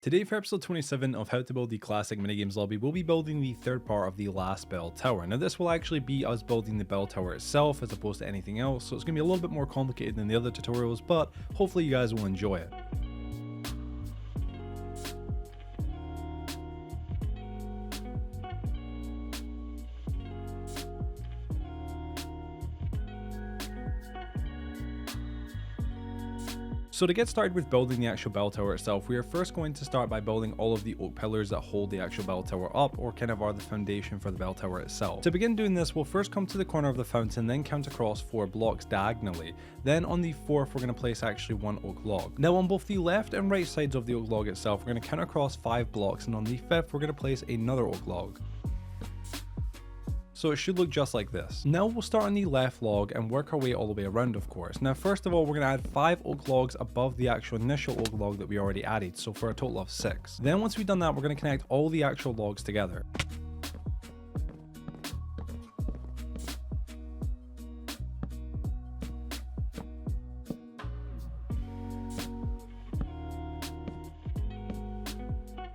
Today for episode 27 of how to build the classic minigames lobby, we'll be building the third part of the last bell tower. Now this will actually be us building the bell tower itself as opposed to anything else, so it's going to be a little bit more complicated than the other tutorials, but hopefully you guys will enjoy it. So to get started with building the actual bell tower itself, we are first going to start by building all of the oak pillars that hold the actual bell tower up, or kind of are the foundation for the bell tower itself. To begin doing this, we'll first come to the corner of the fountain, then count across 4 blocks diagonally. Then on the 4th, we're going to place actually 1 oak log. Now on both the left and right sides of the oak log itself, we're going to count across 5 blocks, and on the 5th, we're going to place another oak log. So it should look just like this. Now we'll start on the left log and work our way all the way around, of course. Now first of all, we're going to add 5 oak logs above the actual initial oak log that we already added, so for a total of 6. Then once we've done that, we're going to connect all the actual logs together.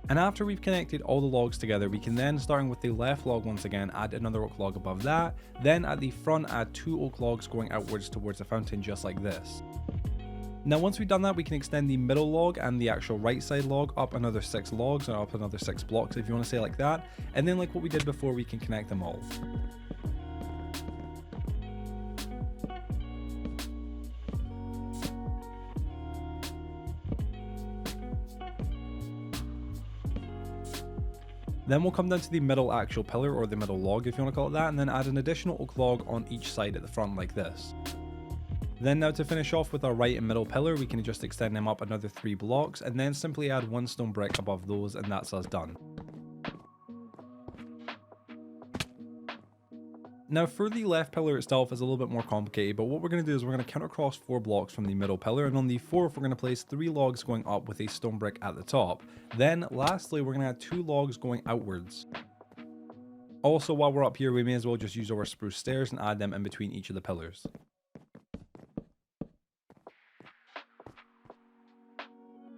And after we've connected all the logs together, we can then, starting with the left log once again, add another oak log above that. Then at the front, add 2 oak logs going outwards towards the fountain, just like this. Now once we've done that, we can extend the middle log and the actual right side log up another 6 logs, or up another 6 blocks if you want to say it like that. And then like what we did before, we can connect them all. Then we'll come down to the middle actual pillar, or the middle log if you want to call it that, and then add an additional oak log on each side at the front like this. Then now to finish off with our right and middle pillar, we can just extend them up another 3 blocks, and then simply add 1 stone brick above those, and that's us done. Now for the left pillar itself is a little bit more complicated, but what we're going to do is we're going to count across 4 blocks from the middle pillar, and on the 4th we're going to place 3 logs going up with a stone brick at the top. Then lastly we're going to add 2 logs going outwards. Also while we're up here, we may as well just use our spruce stairs and add them in between each of the pillars.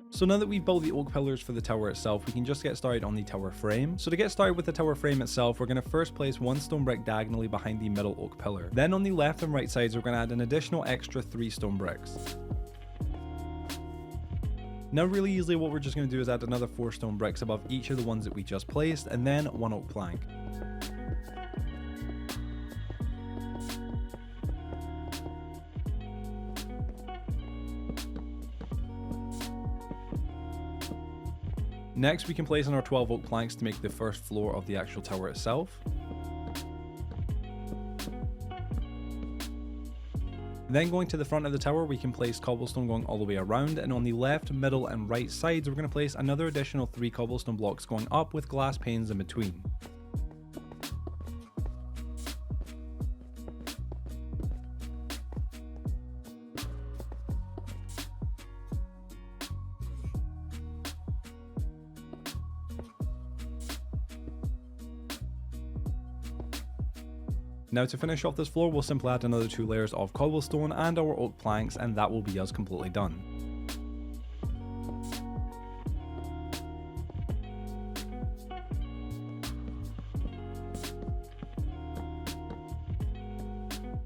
So now that we've built the oak pillars for the tower itself, we can just get started on the tower frame. So to get started with the tower frame itself, we're going to first place 1 stone brick diagonally behind the middle oak pillar. Then on the left and right sides, we're going to add an additional extra 3 stone bricks. Now really easily, what we're just going to do is add another 4 stone bricks above each of the ones that we just placed, and then 1 oak plank. Next, we can place in our 12 oak planks to make the first floor of the actual tower itself. Then going to the front of the tower, we can place cobblestone going all the way around, and on the left, middle and right sides, we're going to place another additional 3 cobblestone blocks going up with glass panes in between. Now to finish off this floor, we'll simply add another 2 layers of cobblestone and our oak planks, and that will be us completely done.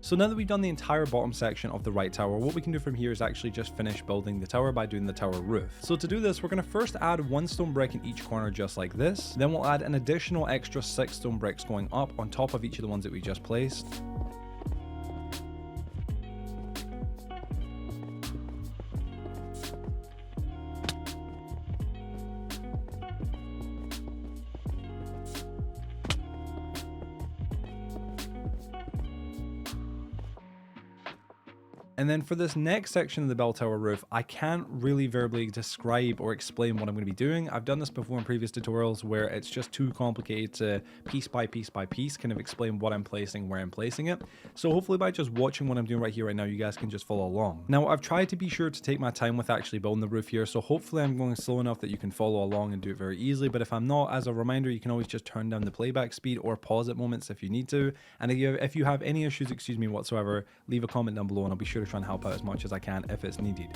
So now that we've done the entire bottom section of the right tower, what we can do from here is actually just finish building the tower by doing the tower roof. So to do this, we're going to first add 1 stone brick in each corner just like this. Then we'll add an additional extra 6 stone bricks going up on top of each of the ones that we just placed. And then for this next section of the bell tower roof, I can't really verbally describe or explain what I'm going to be doing. I've done this before in previous tutorials where it's just too complicated to piece by piece by piece kind of explain what I'm placing, where I'm placing it. So hopefully by just watching what I'm doing right here right now, you guys can just follow along. Now I've tried to be sure to take my time with actually building the roof here, so hopefully I'm going slow enough that you can follow along and do it very easily. But if I'm not, as a reminder, you can always just turn down the playback speed or pause at moments if you need to. And if you have any issues, whatsoever, leave a comment down below and I'll be sure to try and help out as much as I can if it's needed.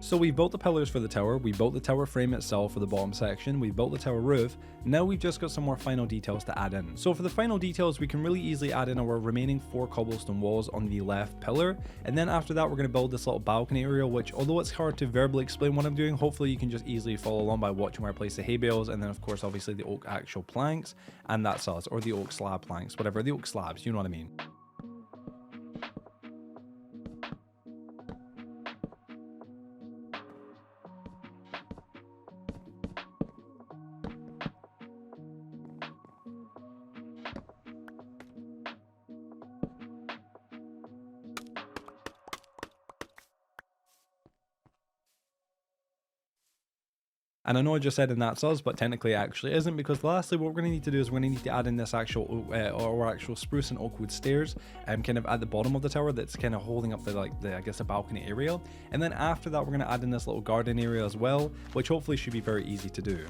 So we built the pillars for the tower, we built the tower frame itself for the bottom section, we built the tower roof. Now we've just got some more final details to add in. So for the final details, we can really easily add in our remaining 4 cobblestone walls on the left pillar, and then after that we're going to build this little balcony area, which although it's hard to verbally explain what I'm doing, hopefully you can just easily follow along by watching where I place the hay bales, and then of course obviously the oak actual planks, and that's us, or the oak slab planks, whatever, the oak slabs, you know what I mean. And I know I just said and that's us, but technically it actually isn't, because lastly what we're going to need to do is we're going to need to add in this actual or actual spruce and oak wood stairs kind of at the bottom of the tower that's kind of holding up the I guess the balcony area. And then after that we're going to add in this little garden area as well, which hopefully should be very easy to do.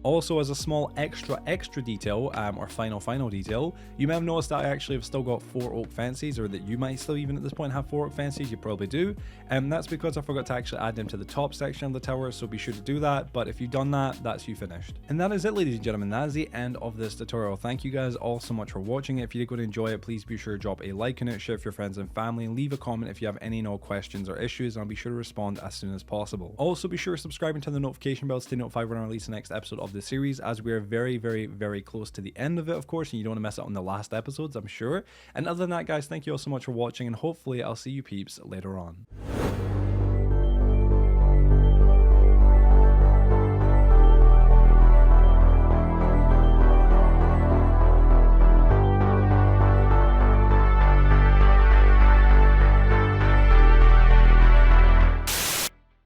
Also, as a small extra detail, or final detail, you may have noticed that I actually have still got 4 oak fences, or that you might still even at this point have 4 oak fences, you probably do, and that's because I forgot to actually add them to the top section of the tower, so be sure to do that. But if you've done that, that's you finished. And that is it, ladies and gentlemen, that is the end of this tutorial. Thank you guys all so much for watching it. If you did go to enjoy it, please be sure to drop a like on it, share with your friends and family, and leave a comment if you have any questions or issues, and I'll be sure to respond as soon as possible. Also be sure to subscribe and turn the notification bell to stay notified when I release the next episode of the series, as we are very close to the end of it, of course, and you don't want to miss out on the last episodes, I'm sure. And other than that, guys, thank you all so much for watching, and hopefully I'll see you peeps later on.